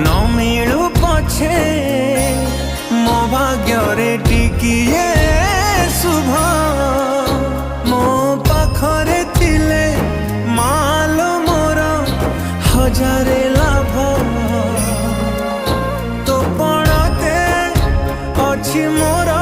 न मिलू पछे मो भाग्य टिकिए शुभ मो पाखरे थिले मालो मोर हजारे लाभ तो पड़ते अच्छी मोर